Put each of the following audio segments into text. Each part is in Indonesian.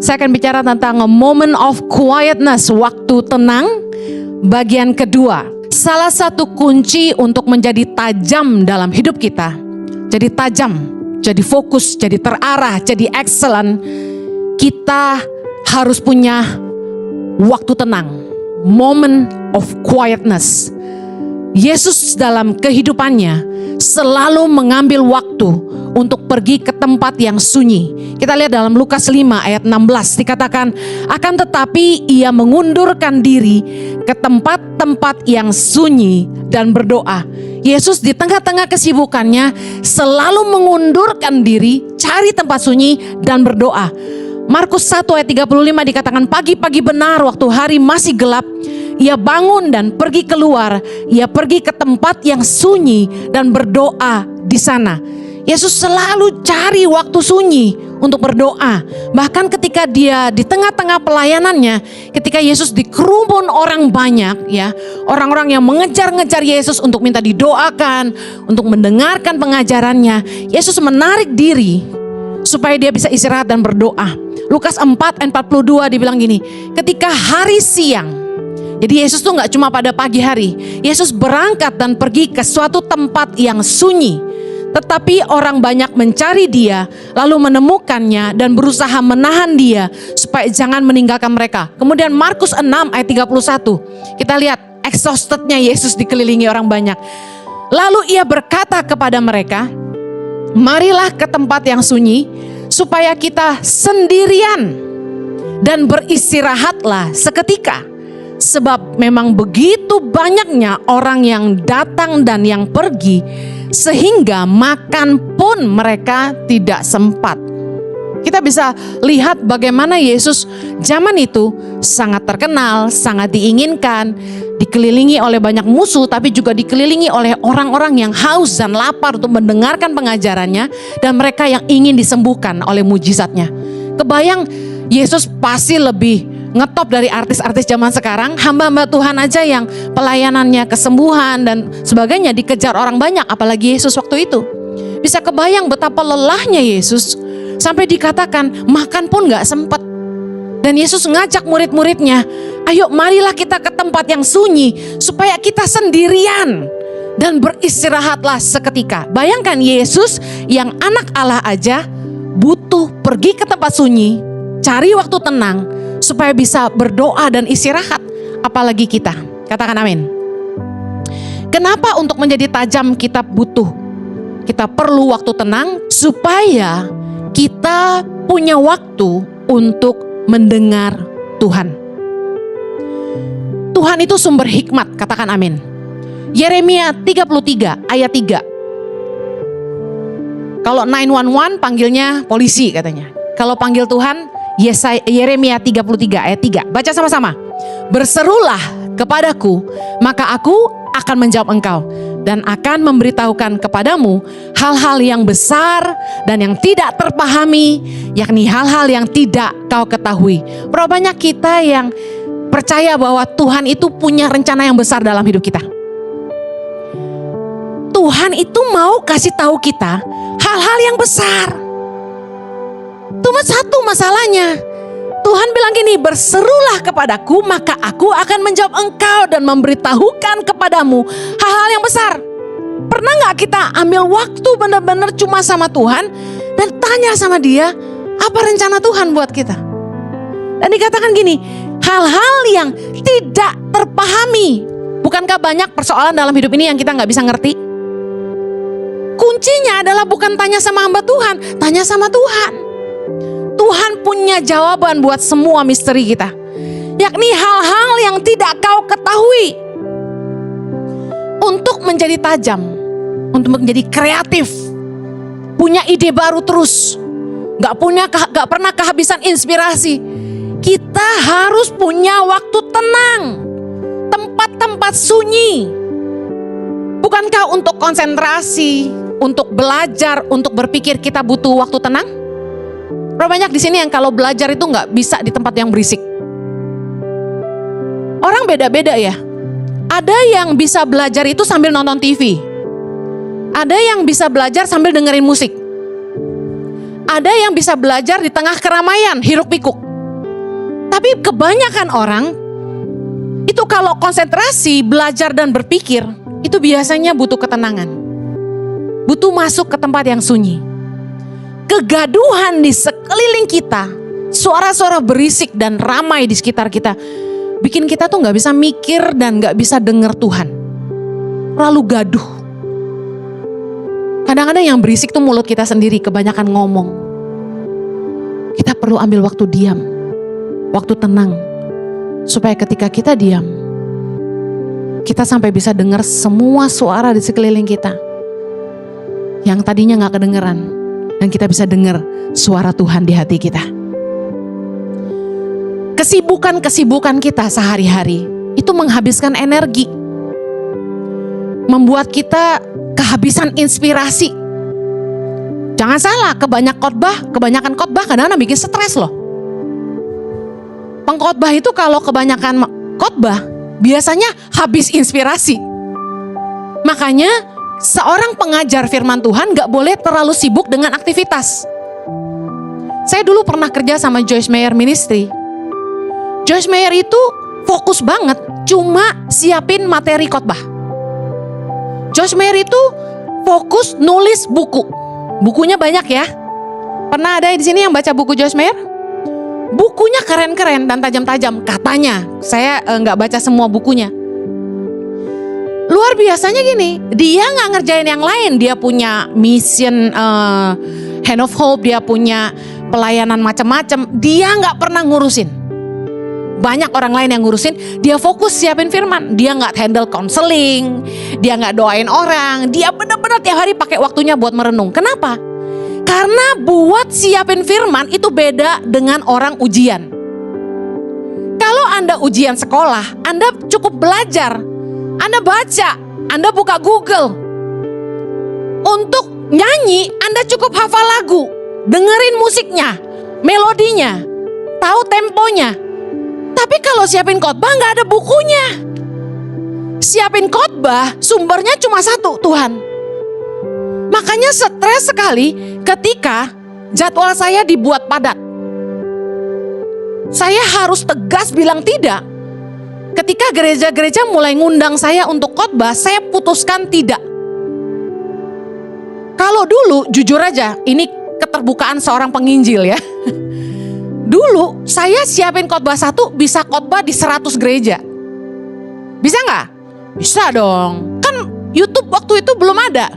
Saya akan bicara tentang a moment of quietness, waktu tenang, bagian kedua. Salah satu kunci untuk menjadi tajam dalam hidup kita, jadi tajam, jadi fokus, jadi terarah, jadi excellent, kita harus punya waktu tenang, moment of quietness. Yesus dalam kehidupannya selalu mengambil waktu untuk pergi ke tempat yang sunyi. Kita lihat dalam Lukas 5 ayat 16 dikatakan, akan tetapi ia mengundurkan diri ke tempat-tempat yang sunyi dan berdoa. Yesus di tengah-tengah kesibukannya selalu mengundurkan diri, cari tempat sunyi dan berdoa. Markus 1 ayat 35 dikatakan, pagi-pagi benar waktu hari masih gelap, ia bangun dan pergi keluar. Ia pergi ke tempat yang sunyi dan berdoa di sana. Yesus selalu cari waktu sunyi untuk berdoa. Bahkan ketika dia di tengah-tengah pelayanannya, ketika Yesus dikerumun orang banyak, ya, orang-orang yang mengejar-ngejar Yesus untuk minta didoakan, untuk mendengarkan pengajarannya, Yesus menarik diri supaya dia bisa istirahat dan berdoa. Lukas 4 ayat 42 dibilang gini, ketika hari siang. Jadi Yesus tuh gak cuma pada pagi hari. Yesus berangkat dan pergi ke suatu tempat yang sunyi. Tetapi orang banyak mencari dia, lalu menemukannya dan berusaha menahan dia supaya jangan meninggalkan mereka. Kemudian Markus 6 ayat 31. Kita lihat exhaustednya Yesus dikelilingi orang banyak. Lalu ia berkata kepada mereka, marilah ke tempat yang sunyi supaya kita sendirian dan beristirahatlah seketika. Sebab memang begitu banyaknya orang yang datang dan yang pergi, sehingga makan pun mereka tidak sempat. Kita bisa lihat bagaimana Yesus zaman itu sangat terkenal, sangat diinginkan, dikelilingi oleh banyak musuh, tapi juga dikelilingi oleh orang-orang yang haus dan lapar untuk mendengarkan pengajarannya, dan mereka yang ingin disembuhkan oleh mujizatnya. Kebayang Yesus pasti lebih ngetop dari artis-artis zaman sekarang. Hamba-hamba Tuhan aja yang pelayanannya kesembuhan dan sebagainya dikejar orang banyak, apalagi Yesus waktu itu. Bisa kebayang betapa lelahnya Yesus sampai dikatakan makan pun gak sempat. Dan Yesus ngajak murid-muridnya, ayo marilah kita ke tempat yang sunyi supaya kita sendirian dan beristirahatlah seketika. Bayangkan Yesus yang anak Allah aja butuh pergi ke tempat sunyi, cari waktu tenang supaya bisa berdoa dan istirahat, apalagi kita. Katakan amin. Kenapa untuk menjadi tajam kita perlu waktu tenang? Supaya kita punya waktu untuk mendengar Tuhan. Tuhan itu sumber hikmat, katakan amin. Yeremia 33 ayat 3. Kalau 911 panggilnya polisi katanya. Kalau panggil Tuhan, Yeremia 33 ayat 3. Baca sama-sama. Berserulah kepadaku, maka aku akan menjawab engkau dan akan memberitahukan kepadamu hal-hal yang besar dan yang tidak terpahami, yakni hal-hal yang tidak kau ketahui. Berapa banyak kita yang percaya bahwa Tuhan itu punya rencana yang besar dalam hidup kita. Tuhan itu mau kasih tahu kita hal-hal yang besar. Cuma satu masalahnya. Tuhan bilang gini, berserulah kepadaku maka aku akan menjawab engkau dan memberitahukan kepadamu hal-hal yang besar. Pernah gak kita ambil waktu benar-benar cuma sama Tuhan dan tanya sama dia, apa rencana Tuhan buat kita? Dan dikatakan gini, hal-hal yang tidak terpahami. Bukankah banyak persoalan dalam hidup ini yang kita gak bisa ngerti? Kuncinya adalah bukan tanya sama hamba Tuhan, tanya sama Tuhan. Tuhan punya jawaban buat semua misteri kita, yakni hal-hal yang tidak kau ketahui. Untuk menjadi tajam, untuk menjadi kreatif, punya ide baru terus, gak pernah kehabisan inspirasi, kita harus punya waktu tenang, tempat-tempat sunyi. Bukankah untuk konsentrasi, untuk belajar, untuk berpikir kita butuh waktu tenang? Berapa banyak di sini yang kalau belajar itu nggak bisa di tempat yang berisik? Orang beda-beda ya. Ada yang bisa belajar itu sambil nonton TV. Ada yang bisa belajar sambil dengerin musik. Ada yang bisa belajar di tengah keramaian, hiruk pikuk. Tapi kebanyakan orang itu kalau konsentrasi, belajar dan berpikir, itu biasanya butuh ketenangan. Butuh masuk ke tempat yang sunyi. Kegaduhan di sekeliling kita, suara-suara berisik dan ramai di sekitar kita, bikin kita tuh gak bisa mikir dan gak bisa dengar Tuhan. Lalu gaduh. Kadang-kadang yang berisik tuh mulut kita sendiri, kebanyakan ngomong. Kita perlu ambil waktu diam, waktu tenang, supaya ketika kita diam, kita sampai bisa dengar semua suara di sekeliling kita yang tadinya gak kedengeran, dan kita bisa dengar suara Tuhan di hati kita. Kesibukan-kesibukan kita sehari-hari itu menghabiskan energi, membuat kita kehabisan inspirasi. Jangan salah, kebanyakan khotbah kadang-kadang bikin stres loh. Pengkhotbah itu kalau kebanyakan khotbah biasanya habis inspirasi. Makanya seorang pengajar firman Tuhan gak boleh terlalu sibuk dengan aktivitas. Saya dulu pernah kerja sama Joyce Meyer Ministry. Joyce Meyer itu fokus banget cuma siapin materi khotbah. Joyce Meyer itu fokus nulis buku. Bukunya banyak ya. Pernah ada di sini yang baca buku Joyce Meyer? Bukunya keren-keren dan tajam-tajam katanya. Saya nggak baca semua bukunya. Luar biasanya gini, dia nggak ngerjain yang lain. Dia punya mission Hand of Hope, dia punya pelayanan macam-macam. Dia nggak pernah ngurusin. Banyak orang lain yang ngurusin, dia fokus siapin firman. Dia nggak handle counseling, dia nggak doain orang. Dia benar-benar tiap hari pakai waktunya buat merenung. Kenapa? Karena buat siapin firman itu beda dengan orang ujian. Kalau Anda ujian sekolah, Anda cukup belajar, Anda baca, Anda buka Google. Untuk nyanyi, Anda cukup hafal lagu, dengerin musiknya, melodinya, tahu temponya. Tapi kalau siapin khotbah nggak ada bukunya. Siapin khotbah sumbernya cuma satu, Tuhan. Makanya stres sekali ketika jadwal saya dibuat padat. Saya harus tegas bilang tidak. Ketika gereja-gereja mulai ngundang saya untuk khotbah, saya putuskan tidak. Kalau dulu, jujur aja, ini keterbukaan seorang penginjil ya. Dulu saya siapin khotbah satu bisa khotbah di 100 gereja. Bisa nggak? Bisa dong. Kan YouTube waktu itu belum ada.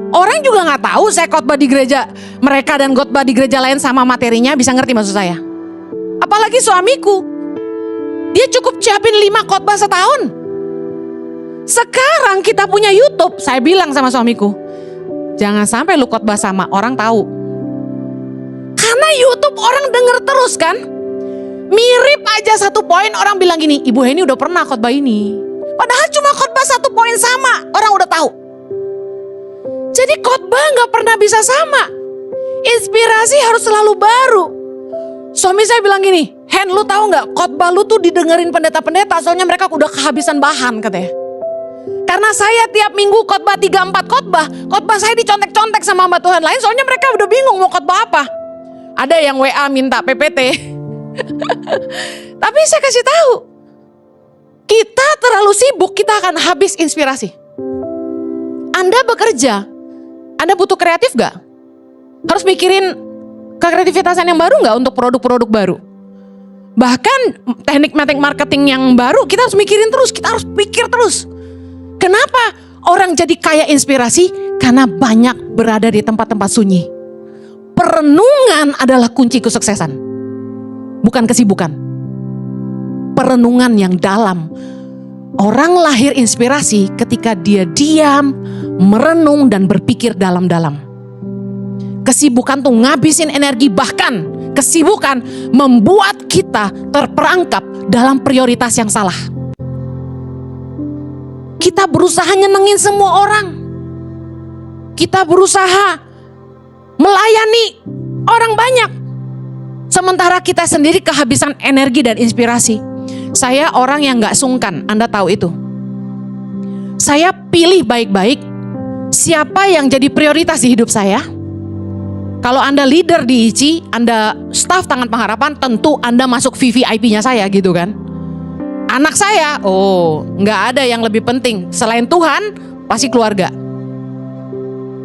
Orang juga nggak tahu saya khotbah di gereja mereka dan khotbah di gereja lain sama materinya. Bisa ngerti maksud saya? Apalagi suamiku, dia cukup siapin 5 khotbah setahun. Sekarang kita punya YouTube. Saya bilang sama suamiku, jangan sampai lu khotbah sama orang tahu. Karena YouTube orang denger terus kan. Mirip aja satu poin orang bilang gini, Ibu Heni udah pernah khotbah ini. Padahal cuma khotbah satu poin sama, orang udah tahu. Jadi khotbah gak pernah bisa sama. Inspirasi harus selalu baru. Suami saya bilang gini, Hen lu tahu gak khotbah lu tuh didengerin pendeta-pendeta, soalnya mereka udah kehabisan bahan katanya. Karena saya tiap minggu khotbah 3-4 khotbah saya dicontek-contek sama hamba Tuhan lain, soalnya mereka udah bingung mau khotbah apa. Ada yang WA minta PPT. Tapi saya kasih tahu, kita terlalu sibuk, kita akan habis inspirasi. Anda bekerja, Anda butuh kreatif gak? Harus mikirin kekreativitasan yang baru gak untuk produk-produk baru? Bahkan teknik-teknik marketing yang baru kita harus mikirin terus, kita harus pikir terus. Kenapa orang jadi kaya inspirasi? Karena banyak berada di tempat-tempat sunyi. Perenungan adalah kunci kesuksesan, bukan kesibukan. Perenungan yang dalam. Orang lahir inspirasi ketika dia diam, merenung dan berpikir dalam-dalam. Kesibukan tuh ngabisin energi, bahkan kesibukan membuat kita terperangkap dalam prioritas yang salah. Kita berusaha nyenengin semua orang. Kita berusaha melayani orang banyak. Sementara kita sendiri kehabisan energi dan inspirasi. Saya orang yang gak sungkan, Anda tahu itu. Saya pilih baik-baik siapa yang jadi prioritas di hidup saya. Kalau Anda leader di ICI, Anda staff Tangan Pengharapan, tentu Anda masuk VVIP-nya saya gitu kan. Anak saya, nggak ada yang lebih penting. Selain Tuhan, pasti keluarga.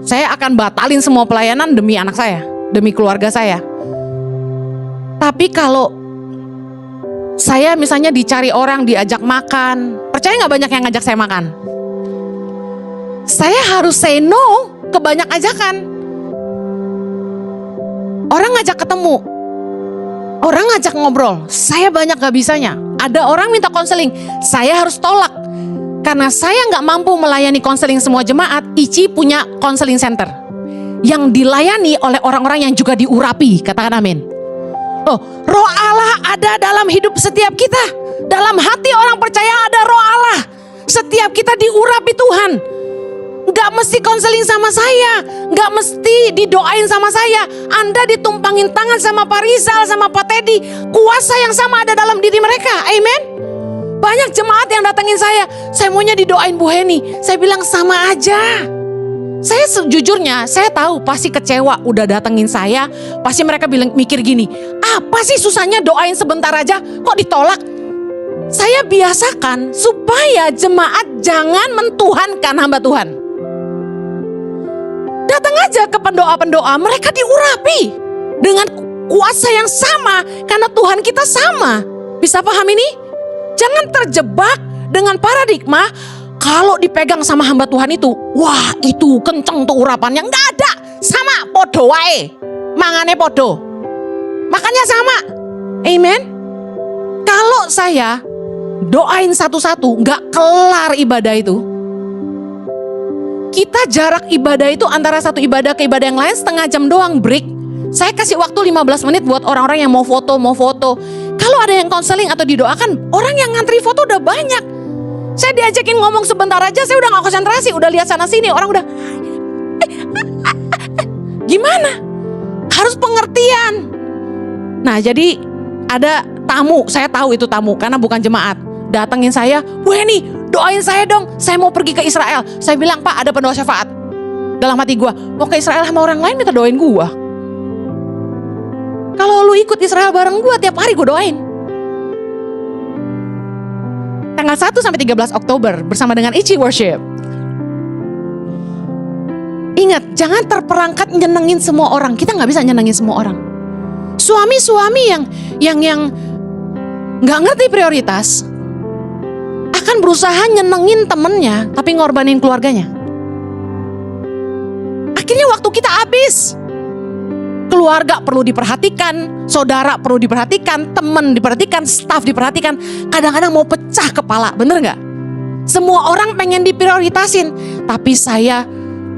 Saya akan batalin semua pelayanan demi anak saya, demi keluarga saya. Tapi kalau saya misalnya dicari orang, diajak makan, percaya nggak banyak yang ngajak saya makan? Saya harus say no ke banyak ajakan. Orang ngajak ketemu, orang ngajak ngobrol, saya banyak gak bisanya. Ada orang minta konseling, saya harus tolak. Karena saya gak mampu melayani konseling semua jemaat, ICI punya konseling center yang dilayani oleh orang-orang yang juga diurapi, katakan amin. Roh Allah ada dalam hidup setiap kita. Dalam hati orang percaya ada roh Allah. Setiap kita diurapi Tuhan. Gak mesti konseling sama saya, gak mesti didoain sama saya. Anda ditumpangin tangan sama Pak Rizal, sama Pak Teddy. Kuasa yang sama ada dalam diri mereka, amen. Banyak jemaat yang datengin saya maunya didoain Bu Heni. Saya bilang sama aja. Saya sejujurnya, saya tahu pasti kecewa udah datengin saya. Pasti mereka mikir gini, apa sih susahnya doain sebentar aja, kok ditolak? Saya biasakan supaya jemaat jangan mentuhankan hamba Tuhan. Datang aja ke pendoa-pendoa, mereka diurapi dengan kuasa yang sama karena Tuhan kita sama. Bisa paham ini? Jangan terjebak dengan paradigma kalau dipegang sama hamba Tuhan itu, wah itu kenceng tuh urapannya. Nggak ada, sama podo wae, mangane podo, makannya sama, amen. Kalau saya doain satu-satu, nggak kelar ibadah itu. Kita jarak ibadah itu antara satu ibadah ke ibadah yang lain setengah jam doang break. Saya kasih waktu 15 menit buat orang-orang yang mau foto. Kalau ada yang konseling atau didoakan, orang yang ngantri foto udah banyak. Saya diajakin ngomong sebentar aja, saya udah gak konsentrasi, udah lihat sana sini, orang udah gimana? Harus pengertian. Nah jadi ada tamu, saya tahu itu tamu karena bukan jemaat. Datengin saya, Bu Heni doain saya dong, saya mau pergi ke Israel. Saya bilang, Pak ada pendoa syafaat. Dalam hati gue, mau ke Israel sama orang lain minta doain gue. Kalau lu ikut Israel bareng gue, tiap hari gue doain. Tanggal 1 sampai 13 Oktober bersama dengan ICI Worship. Ingat, jangan terperangkap nyenengin semua orang. Kita gak bisa nyenengin semua orang. Suami-suami yang gak ngerti prioritas akan berusaha nyenengin temennya tapi ngorbanin keluarganya. Akhirnya waktu kita habis. Keluarga perlu diperhatikan, saudara perlu diperhatikan, teman diperhatikan, staf diperhatikan. Kadang-kadang mau pecah kepala, bener gak? Semua orang pengen diprioritasin, tapi saya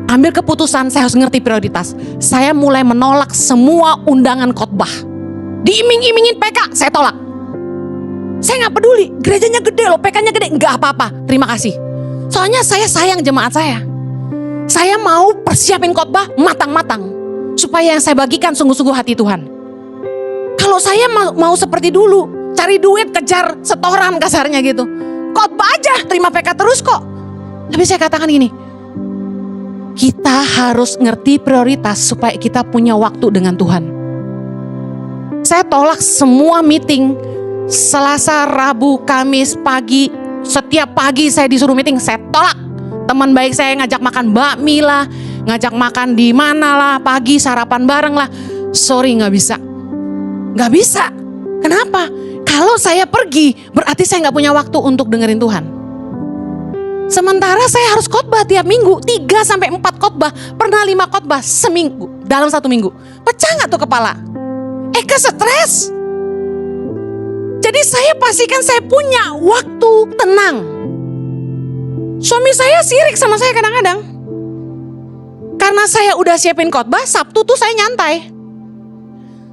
ambil keputusan, saya harus ngerti prioritas. Saya mulai menolak semua undangan khotbah. Diiming-imingin PK, saya tolak. Saya gak peduli, gerejanya gede loh, PK-nya gede, gak apa-apa, terima kasih. Soalnya saya sayang jemaat saya. Saya mau persiapin khotbah matang-matang. Supaya yang saya bagikan sungguh-sungguh hati Tuhan. Kalau saya mau seperti dulu, cari duit, kejar setoran kasarnya gitu. Khotbah aja, terima PK terus kok. Tapi saya katakan gini, kita harus ngerti prioritas supaya kita punya waktu dengan Tuhan. Saya tolak semua meeting, Selasa, Rabu, Kamis, pagi. Setiap pagi saya disuruh meeting, saya tolak. Teman baik saya ngajak makan bakmi lah, ngajak makan di mana lah, pagi sarapan bareng lah. Sorry gak bisa. Gak bisa. Kenapa? Kalau saya pergi berarti saya gak punya waktu untuk dengerin Tuhan. Sementara saya harus khotbah tiap minggu 3-4 khotbah. Pernah 5 khotbah seminggu, dalam 1 minggu. Pecah gak tuh kepala? Stres. Jadi saya pastikan saya punya waktu tenang. Suami saya sirik sama saya kadang-kadang. Karena saya udah siapin khotbah, Sabtu tuh saya nyantai.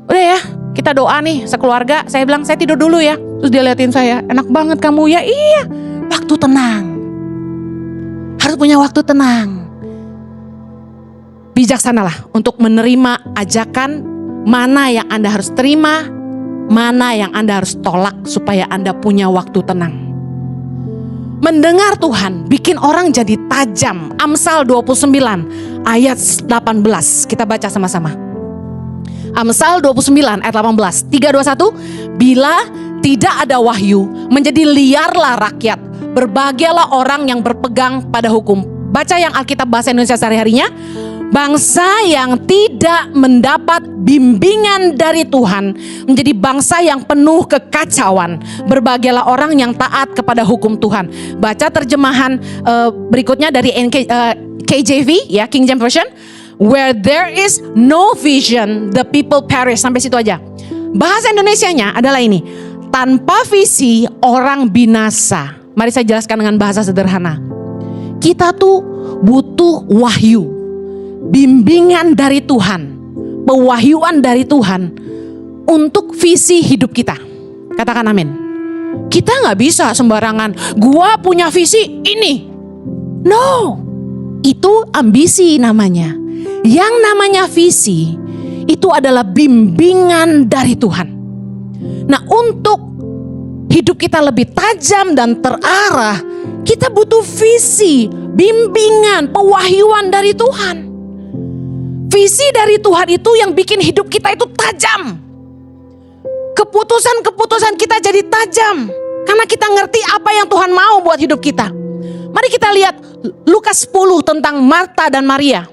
Udah ya, kita doa nih sekeluarga. Saya bilang saya tidur dulu ya. Terus dia liatin saya, enak banget kamu ya. Iya, waktu tenang. Harus punya waktu tenang. Bijaksanalah untuk menerima ajakan mana yang Anda harus terima, mana yang Anda harus tolak supaya Anda punya waktu tenang. Mendengar Tuhan bikin orang jadi tajam. Amsal 29 ayat 18. Kita baca sama-sama. Amsal 29 ayat 18. 3, 2, 1. Bila tidak ada wahyu, menjadi liarlah rakyat. Berbahagialah orang yang berpegang pada hukum. Baca yang Alkitab bahasa Indonesia sehari-harinya. Bangsa yang tidak mendapat bimbingan dari Tuhan menjadi bangsa yang penuh kekacauan. Berbahagialah orang yang taat kepada hukum Tuhan. Baca terjemahan berikutnya dari KJV, ya, King James Version. Where there is no vision, the people perish. Sampai situ aja. Bahasa Indonesianya adalah ini. Tanpa visi, orang binasa. Mari saya jelaskan dengan bahasa sederhana. Kita tuh butuh wahyu. Bimbingan dari Tuhan, pewahyuan dari Tuhan untuk visi hidup kita. Katakan amin. Kita gak bisa sembarangan, gua punya visi ini. No, itu ambisi namanya. Yang namanya visi itu adalah bimbingan dari Tuhan. Nah, untuk hidup kita lebih tajam dan terarah, kita butuh visi, bimbingan, pewahyuan dari Tuhan. Visi dari Tuhan itu yang bikin hidup kita itu tajam. Keputusan-keputusan kita jadi tajam. Karena kita ngerti apa yang Tuhan mau buat hidup kita. Mari kita lihat Lukas 10 tentang Marta dan Maria.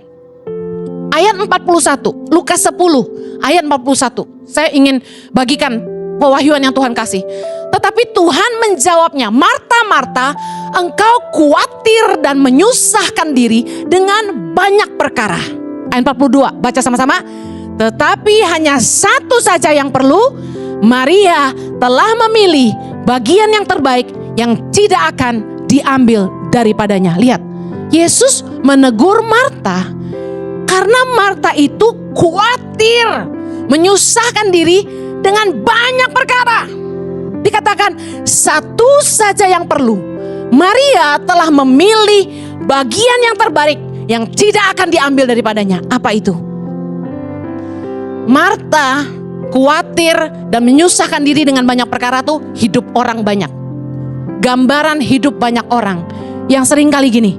Ayat 41. Lukas 10 ayat 41. Saya ingin bagikan pewahyuan yang Tuhan kasih. Tetapi Tuhan menjawabnya, Marta, Marta, engkau khawatir dan menyusahkan diri dengan banyak perkara. Ayat 42, baca sama-sama. Tetapi hanya satu saja yang perlu. Maria telah memilih bagian yang terbaik yang tidak akan diambil daripadanya. Lihat, Yesus menegur Marta karena Marta itu khawatir, menyusahkan diri dengan banyak perkara. Dikatakan satu saja yang perlu. Maria telah memilih bagian yang terbaik yang tidak akan diambil daripadanya. Apa itu? Marta khawatir dan menyusahkan diri dengan banyak perkara tuh hidup orang banyak. Gambaran hidup banyak orang yang sering kali gini.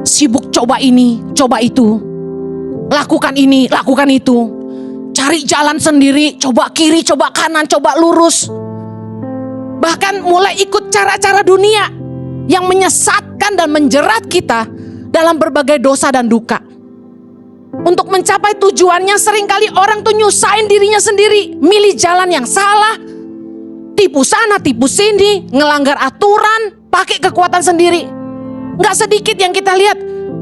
Sibuk coba ini, coba itu. Lakukan ini, lakukan itu. Cari jalan sendiri, coba kiri, coba kanan, coba lurus. Bahkan mulai ikut cara-cara dunia yang menyesatkan dan menjerat kita dalam berbagai dosa dan duka. Untuk mencapai tujuannya seringkali orang tuh nyusahin dirinya sendiri. Milih jalan yang salah. Tipu sana, tipu sini. Ngelanggar aturan. Pakai kekuatan sendiri. Gak sedikit yang kita lihat.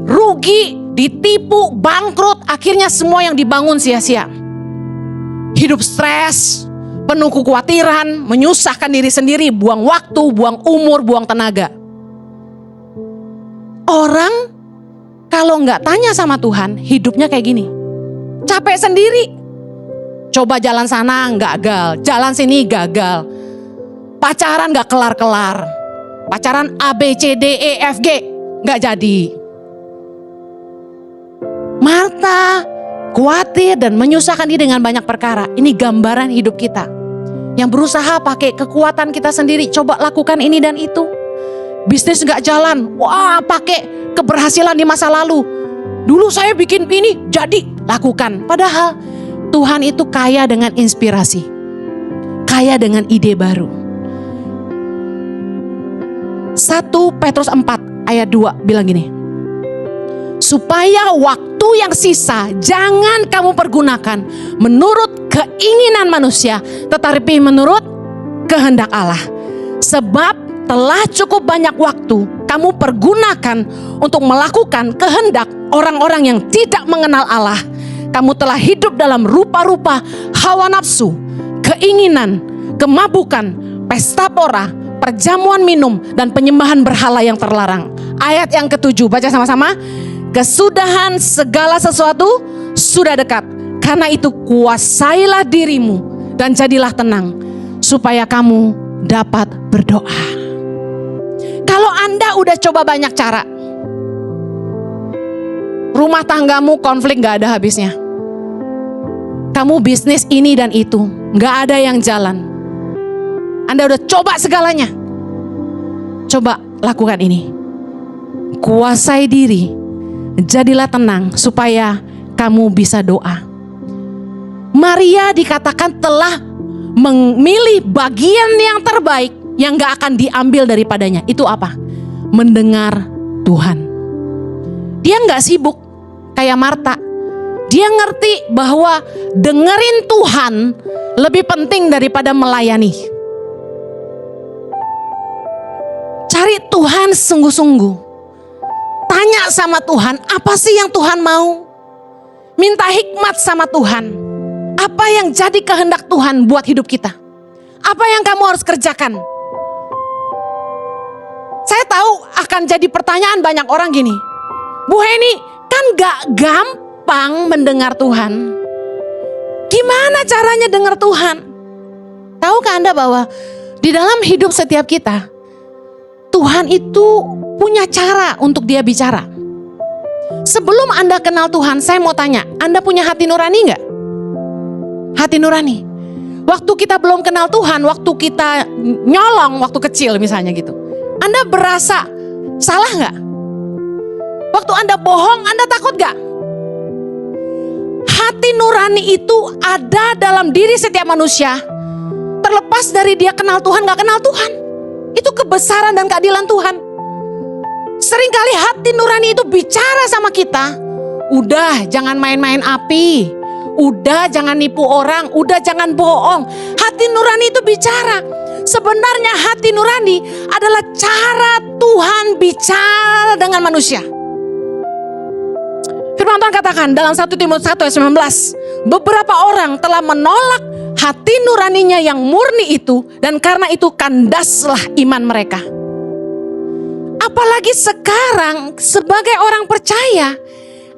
Rugi, ditipu, bangkrut. Akhirnya semua yang dibangun sia-sia. Hidup stres. Penuh kekhawatiran. Menyusahkan diri sendiri. Buang waktu, buang umur, buang tenaga. Orang kalau nggak tanya sama Tuhan, hidupnya kayak gini. Capek sendiri. Coba jalan sana gagal, jalan sini gagal. Pacaran nggak kelar-kelar. Pacaran A, B, C, D, E, F, G nggak jadi. Marta khawatir dan menyusahkan diri dengan banyak perkara. Ini gambaran hidup kita. Yang berusaha pakai kekuatan kita sendiri. Coba lakukan ini dan itu. Bisnis nggak jalan. Wah, pakai keberhasilan di masa lalu. Dulu saya bikin ini, jadi lakukan. Padahal Tuhan itu kaya dengan inspirasi. Kaya dengan ide baru. 1 Petrus 4 ayat 2 bilang gini. Supaya waktu yang sisa jangan kamu pergunakan menurut keinginan manusia, tetapi menurut kehendak Allah. Sebab telah cukup banyak waktu kamu pergunakan untuk melakukan kehendak orang-orang yang tidak mengenal Allah. Kamu telah hidup dalam rupa-rupa hawa nafsu, keinginan, kemabukan, pesta pora, perjamuan minum, dan penyembahan berhala yang terlarang. Ayat yang ke-7, baca sama-sama. Kesudahan segala sesuatu sudah dekat. Karena itu kuasailah dirimu dan jadilah tenang, supaya kamu dapat berdoa. Kalau Anda udah coba banyak cara, rumah tanggamu konflik gak ada habisnya. Kamu bisnis ini dan itu, gak ada yang jalan. Anda udah coba segalanya. Coba lakukan ini. Kuasai diri, jadilah tenang supaya kamu bisa doa. Maria dikatakan telah memilih bagian yang terbaik yang gak akan diambil daripadanya. Itu apa? Mendengar Tuhan. Dia gak sibuk kayak Marta. Dia ngerti bahwa dengerin Tuhan lebih penting daripada melayani. Cari Tuhan sungguh-sungguh. Tanya sama Tuhan, apa sih yang Tuhan mau? Minta hikmat sama Tuhan. Apa yang jadi kehendak Tuhan buat hidup kita? Apa yang kamu harus kerjakan? Saya tahu akan jadi pertanyaan banyak orang gini. Bu Heni, kan gak gampang mendengar Tuhan. Gimana caranya dengar Tuhan? Tahukah Anda bahwa di dalam hidup setiap kita, Tuhan itu punya cara untuk dia bicara. Sebelum Anda kenal Tuhan, saya mau tanya, Anda punya hati nurani gak? Hati nurani. Waktu kita belum kenal Tuhan, waktu kita nyolong waktu kecil misalnya gitu, Anda berasa salah gak? Waktu Anda bohong, Anda takut gak? Hati nurani itu ada dalam diri setiap manusia. Terlepas dari dia kenal Tuhan gak kenal Tuhan. Itu kebesaran dan keadilan Tuhan. Seringkali hati nurani itu bicara sama kita. Udah jangan main-main api. Udah jangan nipu orang. Udah jangan bohong. Hati nurani itu bicara. Sebenarnya hati nurani adalah cara Tuhan bicara dengan manusia. Firman Tuhan katakan dalam 1 Timotius 1 ayat 19. Beberapa orang telah menolak hati nuraninya yang murni itu. Dan karena itu kandaslah iman mereka. Apalagi sekarang sebagai orang percaya,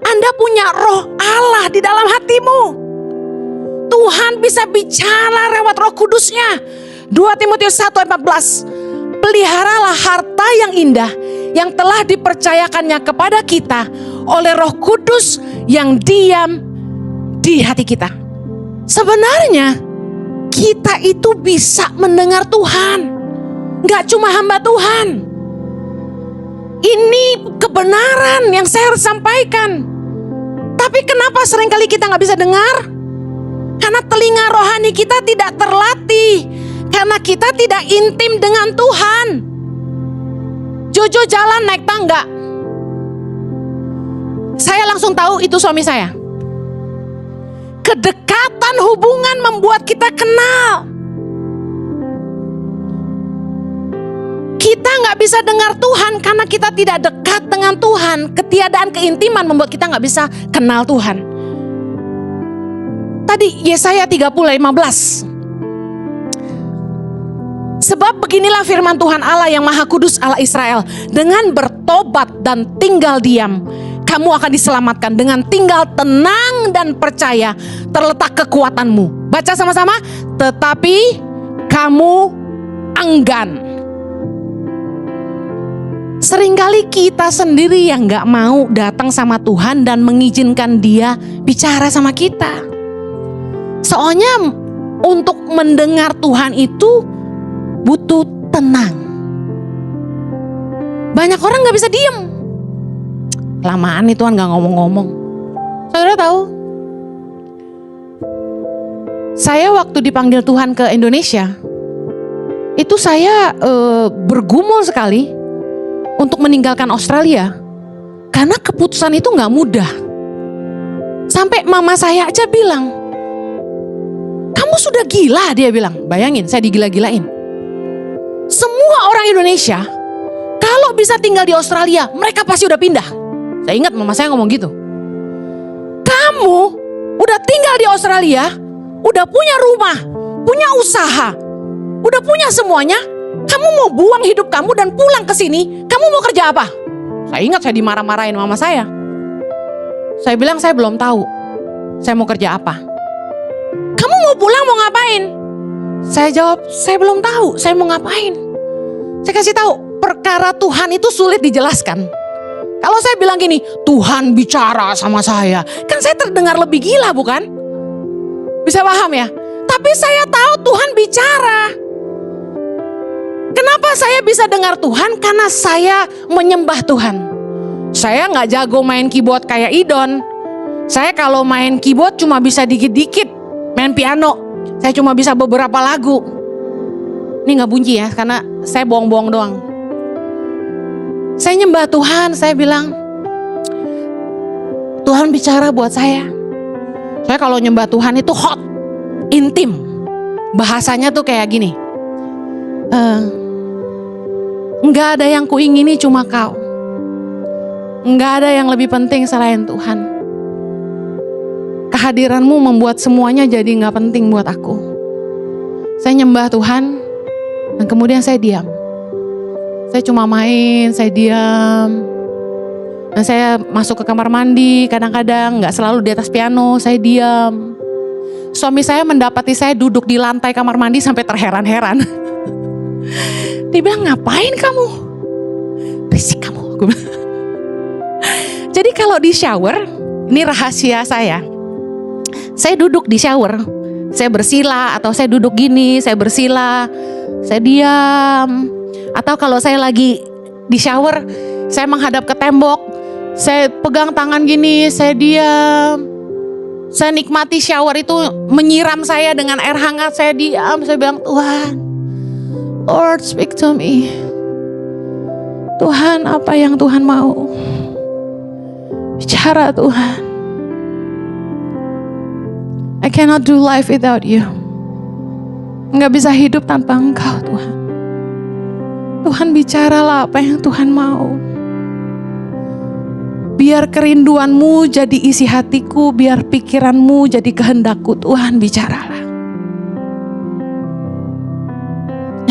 Anda punya roh Allah di dalam hatimu. Tuhan bisa bicara lewat Roh Kudusnya. 2 Timotius 1 ayat 14. Peliharalah harta yang indah yang telah dipercayakannya kepada kita oleh Roh Kudus yang diam di hati kita. Sebenarnya kita itu bisa mendengar Tuhan. Gak cuma hamba Tuhan. Ini kebenaran yang saya harus sampaikan. Tapi kenapa seringkali kita gak bisa dengar? Karena telinga rohani kita tidak terlatih. Karena kita tidak intim dengan Tuhan. Jojo jalan naik tangga. Saya langsung tahu itu suami saya. Kedekatan hubungan membuat kita kenal. Kita gak bisa dengar Tuhan karena kita tidak dekat dengan Tuhan. Ketiadaan keintiman membuat kita gak bisa kenal Tuhan. Tadi Yesaya 30:15. Sebab beginilah firman Tuhan Allah yang Maha Kudus Allah Israel. Dengan bertobat dan tinggal diam, kamu akan diselamatkan. Dengan tinggal tenang dan percaya, terletak kekuatanmu. Baca sama-sama. Tetapi kamu enggan. Seringkali kita sendiri yang gak mau datang sama Tuhan dan mengizinkan dia bicara sama kita. Soalnya untuk mendengar Tuhan itu butuh tenang. Banyak orang gak bisa diem. Kelamaan nih Tuhan gak ngomong-ngomong. Saudara tahu? Saya waktu dipanggil Tuhan ke Indonesia, itu saya bergumul sekali untuk meninggalkan Australia. Karena keputusan itu gak mudah. Sampai mama saya aja bilang, kamu sudah gila, dia bilang. Bayangin, saya digila-gilain. Semua orang Indonesia kalau bisa tinggal di Australia, mereka pasti udah pindah. Saya ingat mama saya ngomong gitu. Kamu udah tinggal di Australia, udah punya rumah, punya usaha, udah punya semuanya. Kamu mau buang hidup kamu dan pulang ke sini, kamu mau kerja apa? Saya ingat saya dimarah-marahin mama saya. Saya bilang saya belum tahu saya mau kerja apa. Kamu mau pulang mau ngapain? Saya jawab, saya belum tahu saya mau ngapain. Saya kasih tahu, perkara Tuhan itu sulit dijelaskan. Kalau saya bilang gini, Tuhan bicara sama saya, kan saya terdengar lebih gila bukan? Bisa paham ya? Tapi saya tahu Tuhan bicara. Kenapa saya bisa dengar Tuhan? Karena saya menyembah Tuhan. Saya gak jago main keyboard kayak Idon. Saya kalau main keyboard cuma bisa dikit-dikit. main piano. Saya cuma bisa beberapa lagu. Ini gak bunyi ya, karena saya bohong-bohong doang. Saya nyembah Tuhan, saya bilang, Tuhan bicara buat saya. Saya kalau nyembah Tuhan itu hot, intim. Bahasanya tuh kayak gini. Enggak ada yang kuingini cuma kau. Enggak ada yang lebih penting selain Tuhan. Kehadiranmu membuat semuanya jadi gak penting buat aku. Saya nyembah Tuhan, dan kemudian saya diam. Saya cuma main, saya diam. Dan saya masuk ke kamar mandi, kadang-kadang gak selalu di atas piano, saya diam. Suami saya mendapati saya duduk di lantai kamar mandi sampai terheran-heran. Dia bilang, ngapain kamu? Berisik kamu. Jadi kalau di shower, ini rahasia saya. Saya duduk di shower, saya bersila atau saya duduk gini, saya bersila, saya diam. Atau kalau saya lagi di shower, saya menghadap ke tembok, saya pegang tangan gini, saya diam. Saya nikmati shower itu menyiram saya dengan air hangat, saya diam, saya bilang, Tuhan, Lord speak to me. Tuhan, apa yang Tuhan mau? Bicara Tuhan. I cannot do life without you. Nggak bisa hidup tanpa Engkau, Tuhan. Tuhan, bicaralah apa yang Tuhan mau. Biar kerinduanmu jadi isi hatiku, biar pikiranmu jadi kehendakku. Tuhan, bicaralah.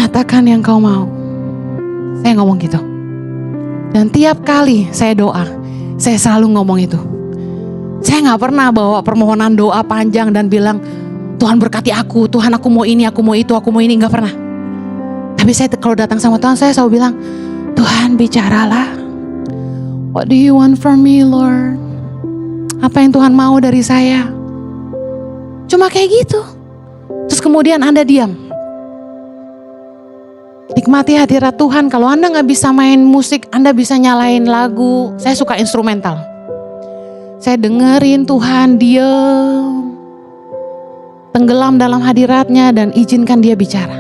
Nyatakan yang kau mau. Saya ngomong gitu. Dan tiap kali saya doa, saya selalu ngomong itu. Saya gak pernah bawa permohonan doa panjang dan bilang, Tuhan berkati aku, Tuhan aku mau ini, aku mau itu, aku mau ini. Gak pernah. Tapi saya kalau datang sama Tuhan, saya selalu bilang, Tuhan bicaralah. What do you want from me, Lord? Apa yang Tuhan mau dari saya? Cuma kayak gitu. Terus kemudian Anda diam. Nikmati hadirat Tuhan. Kalau Anda gak bisa main musik, Anda bisa nyalain lagu. Saya suka instrumental. Saya dengerin Tuhan, diam. Tenggelam dalam hadiratnya dan izinkan dia bicara.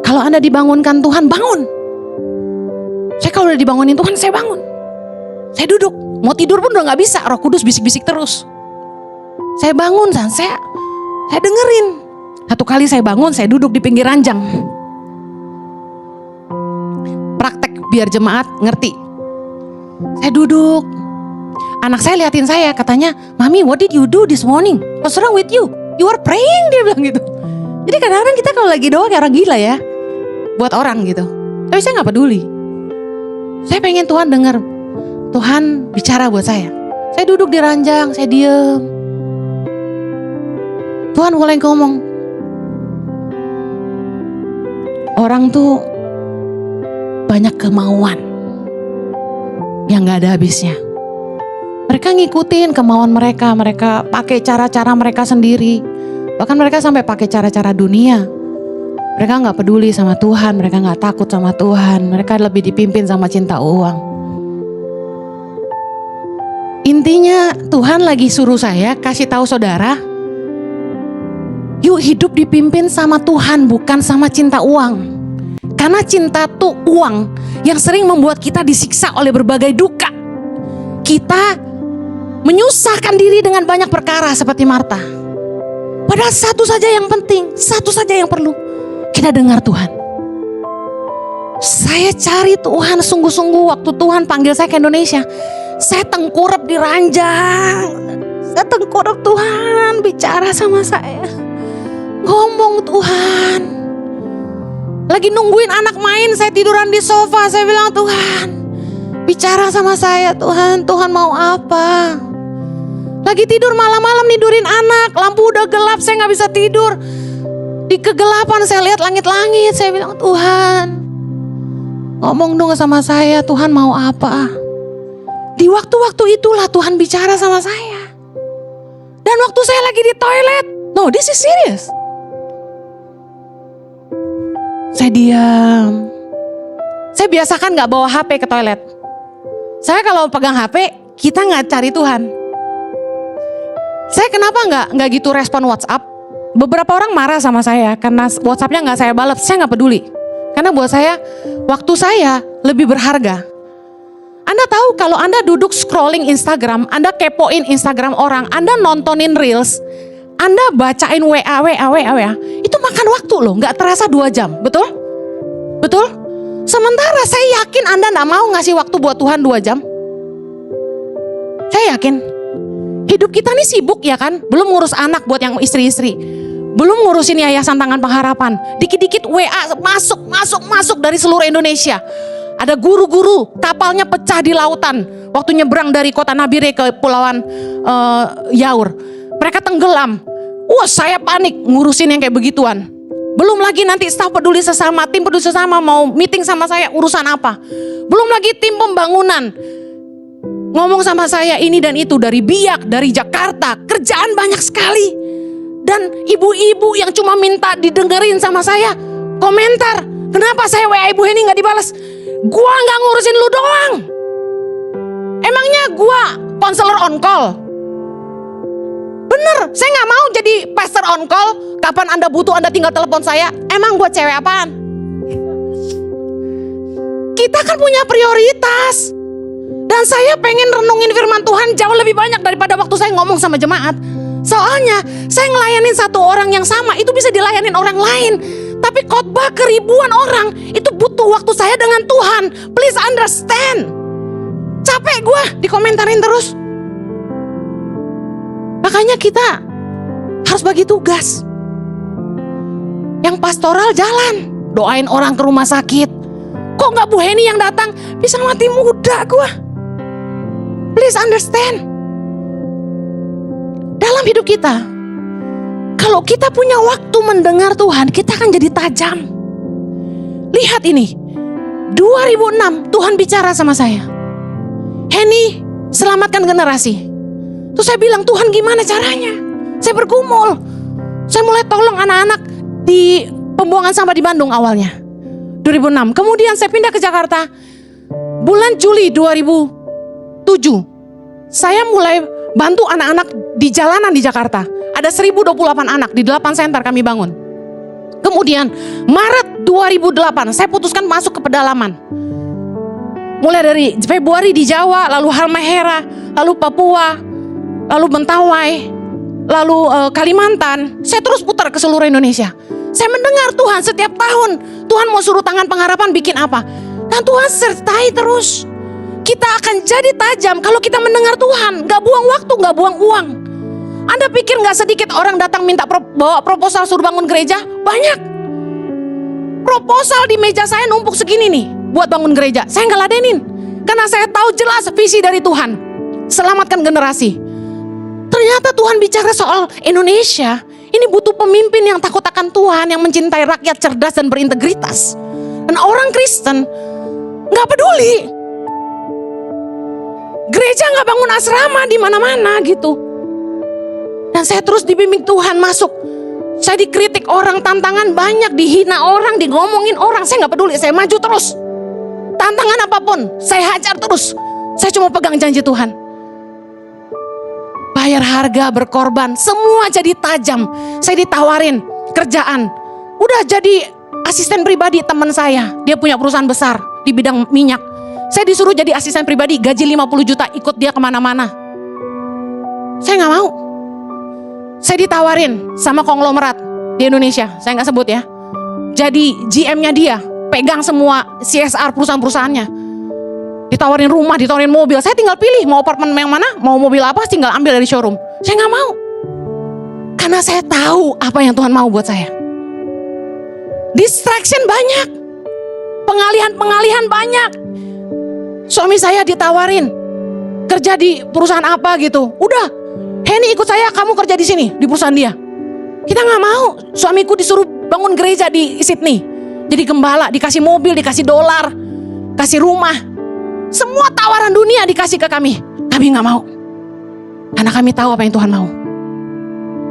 Kalau Anda dibangunkan Tuhan, bangun. Saya kalau udah dibangunin Tuhan, saya bangun. Saya duduk. Mau tidur pun udah gak bisa. Roh Kudus bisik-bisik terus. Saya bangun dan saya dengerin. Satu kali saya bangun, saya duduk di pinggir ranjang. Praktek biar jemaat ngerti. Saya duduk. Anak saya liatin saya, katanya, Mami, what did you do this morning? What's wrong with you? You are praying, dia bilang gitu. Jadi kadang-kadang kita kalau lagi doa kayak orang gila ya. Buat orang gitu. Tapi saya gak peduli. Saya pengen Tuhan dengar. Tuhan bicara buat saya. Saya duduk di ranjang, saya diem. Tuhan mulai ngomong. Orang tuh banyak kemauan yang gak ada habisnya. Mereka ngikutin kemauan mereka. Mereka pakai cara-cara mereka sendiri. Bahkan mereka sampai pakai cara-cara dunia. Mereka gak peduli sama Tuhan. Mereka gak takut sama Tuhan. Mereka lebih dipimpin sama cinta uang. Intinya Tuhan lagi suruh saya kasih tahu saudara, yuk hidup dipimpin sama Tuhan, bukan sama cinta uang. Karena cinta tuh uang yang sering membuat kita disiksa oleh berbagai duka. Kita menyusahkan diri dengan banyak perkara seperti Marta. Padahal satu saja yang penting, satu saja yang perlu. Kita dengar Tuhan. Saya cari Tuhan sungguh-sungguh waktu Tuhan panggil saya ke Indonesia. Saya tengkurap di ranjang. Saya tengkurap, Tuhan bicara sama saya. Ngomong Tuhan. Lagi nungguin anak main, saya tiduran di sofa. Saya bilang, Tuhan bicara sama saya, Tuhan. Tuhan mau apa? Lagi tidur malam-malam nidurin anak. Lampu udah gelap, saya gak bisa tidur. Di kegelapan saya lihat langit-langit. Saya bilang, Tuhan ngomong dong sama saya. Tuhan mau apa? Di waktu-waktu itulah Tuhan bicara sama saya. Dan waktu saya lagi di toilet. No, this is serious. Saya diam. Saya biasakan gak bawa HP ke toilet. Saya kalau pegang HP, kita gak cari Tuhan. Saya kenapa nggak gitu respon WhatsApp? Beberapa orang marah sama saya karena WhatsAppnya nggak saya balas. Saya nggak peduli. Karena buat saya, waktu saya lebih berharga. Anda tahu kalau Anda duduk scrolling Instagram, Anda kepoin Instagram orang, Anda nontonin Reels, Anda bacain WA, itu makan waktu loh, nggak terasa 2 jam, betul? Betul? Sementara saya yakin Anda nggak mau ngasih waktu buat Tuhan 2 jam. Saya yakin. Hidup kita nih sibuk ya kan, belum ngurus anak buat yang istri-istri. Belum ngurusin yayasan Tangan Pengharapan. Dikit-dikit WA masuk dari seluruh Indonesia. Ada guru-guru, kapalnya pecah di lautan. Waktu nyebrang dari kota Nabire ke Pulauan Yaur. Mereka tenggelam. Wah, saya panik ngurusin yang kayak begituan. Belum lagi nanti staf peduli sesama, tim peduli sesama mau meeting sama saya urusan apa. Belum lagi tim pembangunan. Ngomong sama saya ini dan itu dari Biak, dari Jakarta. Kerjaan banyak sekali. Dan ibu-ibu yang cuma minta didengerin sama saya komentar, kenapa saya WA Ibu Heni gak dibalas? Gua gak ngurusin lu doang. Emangnya gua konselor on call? Bener, saya gak mau jadi pastor on call. Kapan Anda butuh Anda tinggal telepon saya. Emang gua cewek apaan? Kita kan punya prioritas. Dan saya pengen renungin firman Tuhan jauh lebih banyak daripada waktu saya ngomong sama jemaat. Soalnya saya ngelayanin satu orang yang sama itu bisa dilayanin orang lain. Tapi khotbah ke ribuan orang itu butuh waktu saya dengan Tuhan. Please understand. Capek gue dikomentarin terus. Makanya kita harus bagi tugas. Yang pastoral jalan, doain orang ke rumah sakit. Kok gak Bu Heni yang datang? Bisa mati muda gue. Please understand. Dalam hidup kita, kalau kita punya waktu mendengar Tuhan, kita akan jadi tajam. Lihat ini, 2006 Tuhan bicara sama saya. Heni, selamatkan generasi. Terus saya bilang, Tuhan gimana caranya? Saya bergumul. Saya mulai tolong anak-anak di pembuangan sampah di Bandung awalnya. 2006. Kemudian saya pindah ke Jakarta. Bulan Juli 2007. Saya mulai bantu anak-anak di jalanan di Jakarta. Ada 1028 anak di 8 center kami bangun. Kemudian Maret 2008 saya putuskan masuk ke pedalaman. Mulai dari Februari di Jawa, lalu Halmahera, lalu Papua, lalu Mentawai, lalu Kalimantan. Saya terus putar ke seluruh Indonesia. Saya mendengar Tuhan setiap tahun. Tuhan mau suruh Tangan Pengharapan bikin apa. Dan Tuhan sertai terus. Kita akan jadi tajam kalau kita mendengar Tuhan. Gak buang waktu, gak buang uang. Anda pikir gak sedikit orang datang minta bawa proposal suruh bangun gereja? Banyak. Proposal di meja saya numpuk segini nih buat bangun gereja. Saya gak ladenin. Karena saya tahu jelas visi dari Tuhan. Selamatkan generasi. Ternyata Tuhan bicara soal Indonesia. Ini butuh pemimpin yang takut akan Tuhan, yang mencintai rakyat, cerdas dan berintegritas. Dan orang Kristen gak peduli. Gereja gak bangun asrama di mana-mana gitu. Dan saya terus dibimbing Tuhan masuk. Saya dikritik orang, tantangan banyak, dihina orang, digomongin orang. Saya gak peduli, saya maju terus. Tantangan apapun, saya hajar terus. Saya cuma pegang janji Tuhan. Bayar harga, berkorban, semua jadi tajam. Saya ditawarin kerjaan. Udah jadi asisten pribadi teman saya. Dia punya perusahaan besar di bidang minyak. Saya disuruh jadi asisten pribadi, gaji 50 juta, ikut dia kemana-mana. Saya gak mau. Saya ditawarin sama konglomerat di Indonesia, saya gak sebut ya. Jadi GM-nya dia, pegang semua CSR perusahaan-perusahaannya. Ditawarin rumah, ditawarin mobil, saya tinggal pilih mau apartemen yang mana, mau mobil apa, tinggal ambil dari showroom. Saya gak mau. Karena saya tahu apa yang Tuhan mau buat saya. Distraction banyak. Pengalihan-pengalihan banyak. Suami saya ditawarin kerja di perusahaan apa gitu. Udah, Heni ikut saya, kamu kerja di sini di perusahaan dia. Kita nggak mau. Suamiku disuruh bangun gereja di Sydney, jadi gembala, dikasih mobil, dikasih dolar, kasih rumah. Semua tawaran dunia dikasih ke kami. Kami nggak mau, karena kami tahu apa yang Tuhan mau.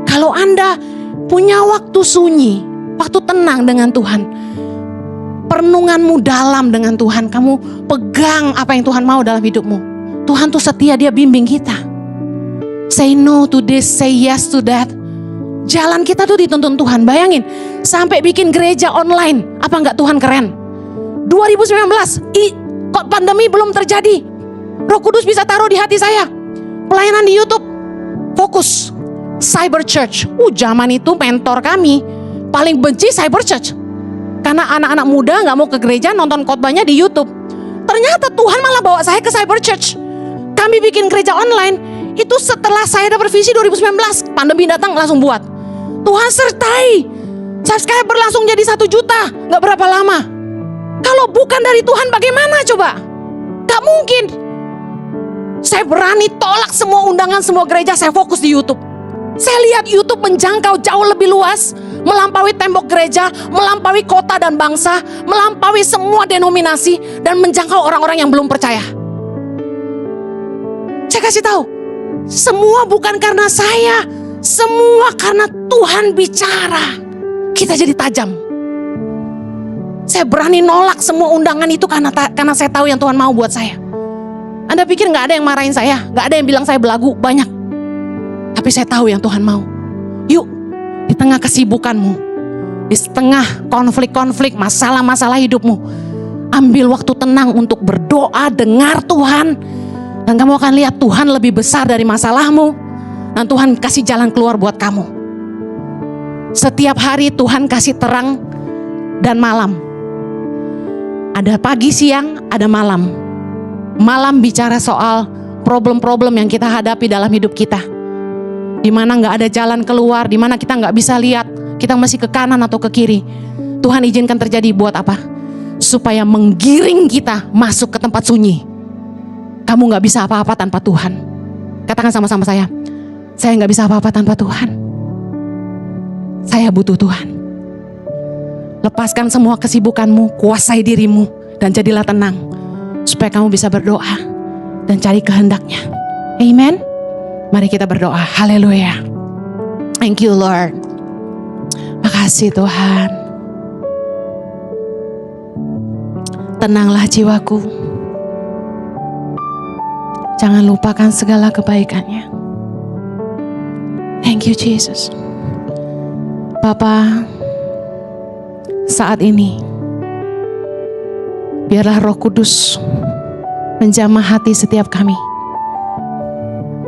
Kalau Anda punya waktu sunyi, waktu tenang dengan Tuhan, perenunganmu dalam dengan Tuhan, kamu pegang apa yang Tuhan mau dalam hidupmu. Tuhan tuh setia, dia bimbing kita. Say no to this, say yes to that. Jalan kita tuh dituntun Tuhan. Bayangin, sampai bikin gereja online. Apa enggak Tuhan keren? 2019, kok pandemi belum terjadi? Roh Kudus bisa taruh di hati saya. Pelayanan di YouTube, fokus. Cyber Church. Zaman itu mentor kami paling benci Cyber Church. Karena anak-anak muda gak mau ke gereja, nonton khotbahnya di YouTube. Ternyata Tuhan malah bawa saya ke Cyber Church. Kami bikin gereja online. Itu setelah saya dapat visi 2019. Pandemi datang langsung buat. Tuhan sertai. Subscriber langsung jadi 1 juta. Gak berapa lama. Kalau bukan dari Tuhan bagaimana coba? Gak mungkin. Saya berani tolak semua undangan semua gereja. Saya fokus di YouTube. Saya lihat YouTube menjangkau jauh lebih luas. Melampaui tembok gereja, melampaui kota dan bangsa, melampaui semua denominasi, dan menjangkau orang-orang yang belum percaya. Saya kasih tahu, semua bukan karena saya, semua karena Tuhan bicara. Kita jadi tajam. Saya berani nolak semua undangan itu karena saya tahu yang Tuhan mau buat saya. Anda pikir gak ada yang marahin saya? Gak ada yang bilang saya belagu? Banyak. Tapi saya tahu yang Tuhan mau. Yuk, di tengah kesibukanmu, di tengah konflik-konflik, masalah-masalah hidupmu, ambil waktu tenang untuk berdoa, dengar Tuhan. Dan kamu akan lihat Tuhan lebih besar dari masalahmu. Dan Tuhan kasih jalan keluar buat kamu. Setiap hari Tuhan kasih terang dan malam. Ada pagi, siang, ada malam. Malam bicara soal problem-problem yang kita hadapi dalam hidup kita. Di mana nggak ada jalan keluar, di mana kita nggak bisa lihat, kita masih ke kanan atau ke kiri. Tuhan izinkan terjadi buat apa? Supaya menggiring kita masuk ke tempat sunyi. Kamu nggak bisa apa-apa tanpa Tuhan. Katakan sama-sama saya nggak bisa apa-apa tanpa Tuhan. Saya butuh Tuhan. Lepaskan semua kesibukanmu, kuasai dirimu, dan jadilah tenang. Supaya kamu bisa berdoa dan cari kehendaknya. Amen. Mari kita berdoa. Haleluya. Thank you Lord. Makasih Tuhan. Tenanglah jiwaku. Jangan lupakan segala kebaikannya. Thank you Jesus. Bapa, saat ini biarlah Roh Kudus menjamah hati setiap kami.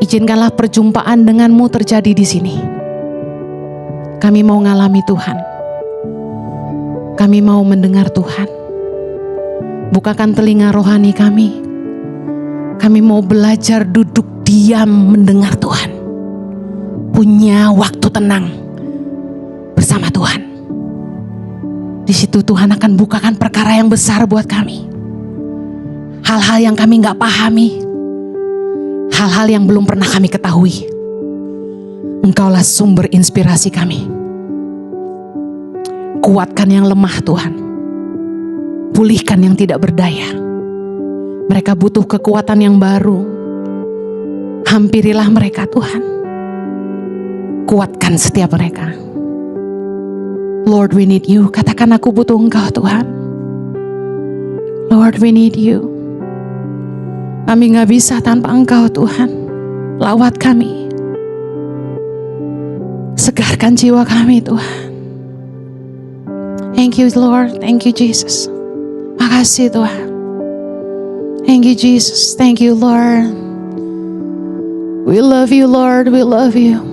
Izinkanlah perjumpaan denganmu terjadi di sini. Kami mau ngalami Tuhan. Kami mau mendengar Tuhan. Bukakan telinga rohani kami. Kami mau belajar duduk diam mendengar Tuhan. Punya waktu tenang bersama Tuhan. Di situ Tuhan akan bukakan perkara yang besar buat kami. Hal-hal yang kami gak pahami. Hal-hal yang belum pernah kami ketahui. Engkaulah sumber inspirasi kami. Kuatkan yang lemah Tuhan. Pulihkan yang tidak berdaya. Mereka butuh kekuatan yang baru. Hampirilah mereka Tuhan. Kuatkan setiap mereka. Lord, we need you. Katakan aku butuh Engkau Tuhan. Lord, we need you. Kami gak bisa tanpa Engkau Tuhan. Lawat kami. Segarkan jiwa kami Tuhan. Thank you Lord. Thank you Jesus. Makasih Tuhan. Thank you Jesus. Thank you Lord. We love you Lord. We love you.